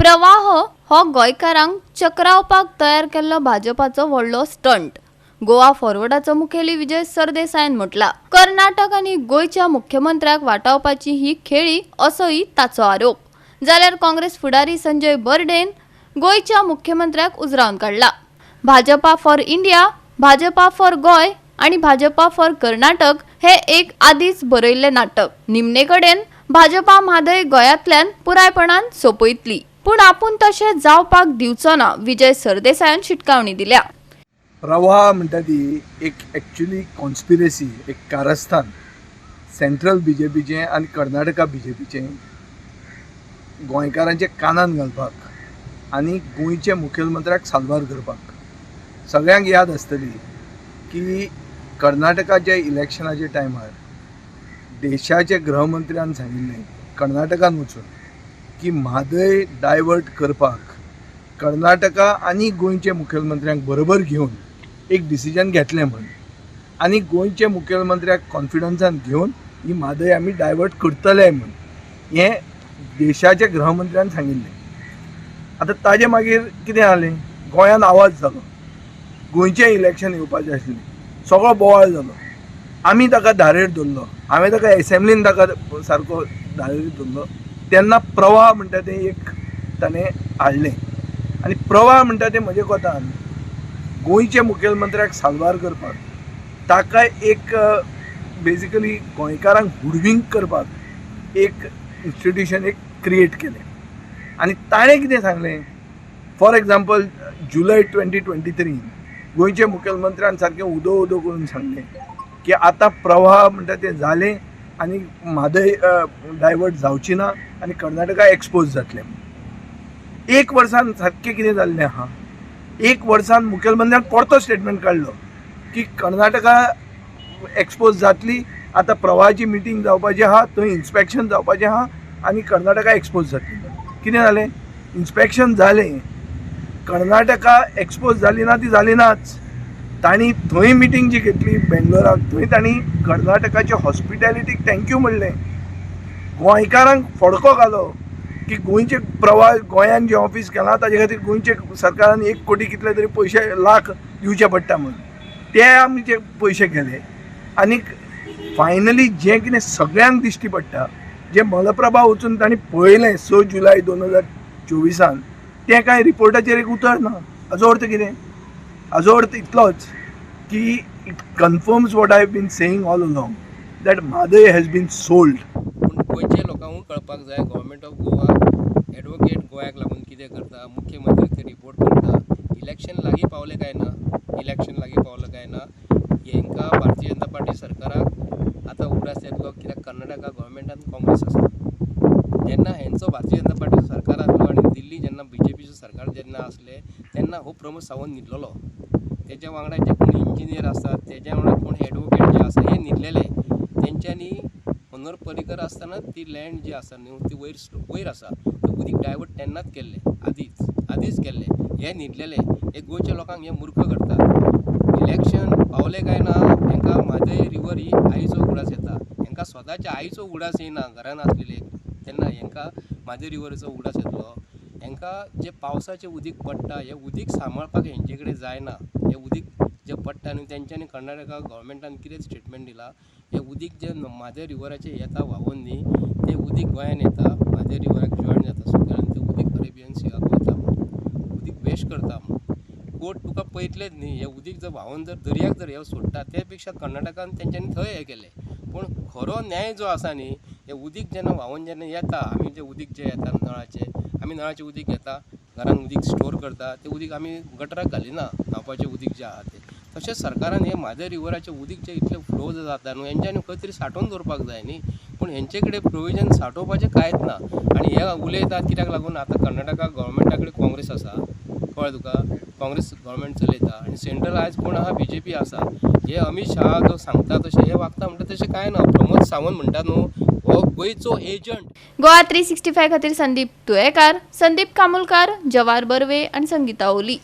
प्रवाह हो गोंयकारांक चक्रावपाक तयार केल्लो भाजपाचो व्हडलो स्टंट. गोवा फॉरवर्डाचो मुखेली विजय सरदेसायन म्हटला. कर्नाटक आनी गोंयच्या मुख्यमंत्र्याक वाटावपाची ही खेळी असोही ताचो आरोप. जाल्यार काँग्रेस फुडारी संजय बर्डेन गोंयच्या मुख्यमंत्र्याक उजरावन काडला. Bhajpa for India, Bhajpa for Goa आणि भाजपा फॉर कर्नाटक हे एक आदीच बरयल्ले नाटक. निमणे कडेन भाजपा म्हादय गोंयांतल्यान पुरायपणान सोंपयतली, पूण आपूण तशें जावपाक दिवचो ना, विजय सरदेसायान शिटकावणी दिल्या. प्रवाह म्हणटा ती एक एक्चुअली कॉन्स्पिरसी, एक कारस्थान सेंट्रल बीजेपीचें आनी कर्नाटका बीजेपीचें गोंयकारांचे कानान घालपाक आनी गोंयच्या मुखेलमंत्र्याक साल्वार करपाक. सगळ्यांक याद आसतली की कर्नाटकाच्या इलेक्शनाच्या टायमार देशाचे गृहमंत्र्यान सांगिल्लें कर्नाटकान वचून की म्हादय डायवर्ट करपाक कर्नाटका आनी गोंयचे मुखेलमंत्र्यांक बरोबर घेवन एक डिसिजन घेतलें म्हण, आनी गोंयचे मुखेलमंत्र्याक कॉन्फिडन्सान घेवन ही म्हादय आमी डायवर्ट करतले म्हण हें देशाच्या गृहमंत्र्यान सांगिल्लें. आतां ताजे मागीर कितें जालें, गोंयान आवाज जालो, गोंयचें इलेक्शन येवपाचें आशिल्लें, सगळो बोवाळ जालो. आमी ताका धारेर धरलो, हांवें ताका एसेंब्लीन ताका सारको धारेर धरलो. तेन्ना प्रवाह म्हणटा तें एक ताणें हाडलें, आनी प्रवाह म्हणटा तें म्हजे कोतान गोंयचे मुखेलमंत्र्याक साल्वार करपाक, ताका एक बेजिकली गोंयकारांक हुडवींक करपाक एक इन्स्टिट्यूशन एक क्रिएट केलें. आनी ताणें कितें सांगलें, फॉर एग्जाम्पल जुलय 2023 गोंयचे मुखेलमंत्र्यान सारकें उदो उदो करून सांगलें की आतां प्रवाह म्हणटा तें जालें आनी म्हादय डायवर्ट जावची ना आनी कर्नाटका एक्सपोज जातलें. एक वर्सान सारकें कितें जाल्लें आहा, एक वर्सान मुखेलमंत्र्यान परतो स्टेटमेंट काडलो की कर्नाटका एक्सपोज जातली, आतां प्रवाहाची मिटींग जावपाची आहा, थंय इन्स्पेक्शन जावपाचें आहा आनी कर्नाटका एक्सपोज जातली. कितें जालें, इन्स्पेक्शन जालें, कर्नाटका एक्सपोज जाली ना ती जाली नाच. तांणी थंय मिटींग जी घेतली बेंगलोराक, थंय तांणी कर्नाटकाच्या हॉस्पिटॅलिटीक थँक्यू म्हणलें, गोंयकारांक फडको घालो की गोंयचे प्रवाह गोंयान जें ऑफीस केलां ताजे खातीर गोंयचे सरकारान 1 कोटी कितले तरी पयशे लाख दिवचे पडटा म्हणून ते आमचे पयशे गेले. आनीक फायनली जें कितें सगळ्यांक दिश्टी पडटा, जें मलप्रभा वचून तांणी पळयलें 6 जुलय 2024 तें कांय रिपोर्टाचेर एक उतर ना. हाजो अर्थ कितें, हाजो अर्थ इतलोच की it confirms what I have been saying all along that Mhadei has been sold. पूण गोंयच्या लोकांक कळपाक जाय, गव्हर्मेंट ऑफ गोवा एडवोकेट गोंयाक लागून कितें करता, मुख्यमंत्री ते रिपोर्ट करता. इलेक्शन लागीं पावलें काय ना, इलेक्शन लागीं पावलें काय ना, हांकां भारतीय जनता पार्टी सरकाराक आतां उगडास येतलो, कित्याक कर्नाटका गव्हर्मेंटान काँग्रेस आसा. जेन्ना हेंचो भारतीय जनता पार्टीचो सरकार आसलो आनी दिल्ली जेन्ना बीजेपीचो सरकार जेन्ना आसलें तेन्ना हो प्रमोद सावंत न्हिदलेलो. तेच्या वांगडा जे कोण इंजिनियर आसतात, तेच्या वांगडा कोण एडवोकेट जे आसा हे न्हिदलेले. तेंच्यांनी मनोहर पर्रीकर आसतना ती लँड जी आसा न्हू ती वयर आसा, तो उदीक डायवर्ट तेन्नाच केल्लें, आदींच केल्लें. हे न्हिदलेले, हे गोंयच्या लोकांक हे मूर्ख करतात. इलेक्शन पावलें काय ना, हांकां म्हादय रिवर ही आईचो उगडास येता. हांकां स्वताच्या आईचो उगडास येयना, घरान आसलेले तेन्ना हांकां म्हादय रिवरीचो उगडास येतलो. हांकां जे पावसाचें उदीक पडटा हें उदीक सांबाळपाक हेंचे कडेन जायना. हें उदीक जें पडटा न्हू तेंच्यांनी कर्नाटका गव्हर्मेंटान कितें स्टेटमेंट दिला, हें उदीक जें म्हादय रिवराचें येता व्हांवून न्ही, तें उदीक गोंयान येता, म्हादय रिवराक जॉयन जाता सकयल, तें उदीक अरेबियन सीयाक वयता म्हूण, उदीक वेस्ट करता म्हूण. कोर्ट तुका पळयतलेच न्ही, हें उदीक जर व्हांवून जर दर्याक जर हे सोडटा ते पेक्षा कर्नाटकान तेंच्यांनी थंय हें केलें. पूण खरो न्याय जो आसा न्ही, हें उदीक जेन्ना व्हांवून जेन्ना येता, आमी जें उदीक जें येता आमी नळाचें उदीक येता, घरान उदीक स्टोर करता, तें उदीक आमी गटराक घालिना, न्हावपाचें उदीक जें आहा तें. तशेंच सरकारान हें म्हादय रिवराचें उदीक जें इतलें फ्लो जाता न्हू, हेंच्यांनी खंय तरी सांठोवन दवरपाक जाय न्ही. पूण हेंचे कडेन प्रोविजन सांठोवपाचें कांयच ना. आनी हे उलयतात कित्याक लागून, आतां कर्नाटका गव्हर्मेंटा कडेन काँग्रेस आसा, कळ्ळें तुका, काँग्रेस गव्हर्मेंट चलयता आनी सेंट्रल आयज कोण आहा बीजेपी आसा. हे अमित शहा जो सांगता तशें हे वागता म्हणटा तशें कांय ना. प्रमोद सावंत म्हणटा न्हू हो गोंयचो एजंट. गोवा 365 खातीर संदीप तुयेकार, संदीप कामुलकार, जवाहर बर्वे आनी संगीता ओली.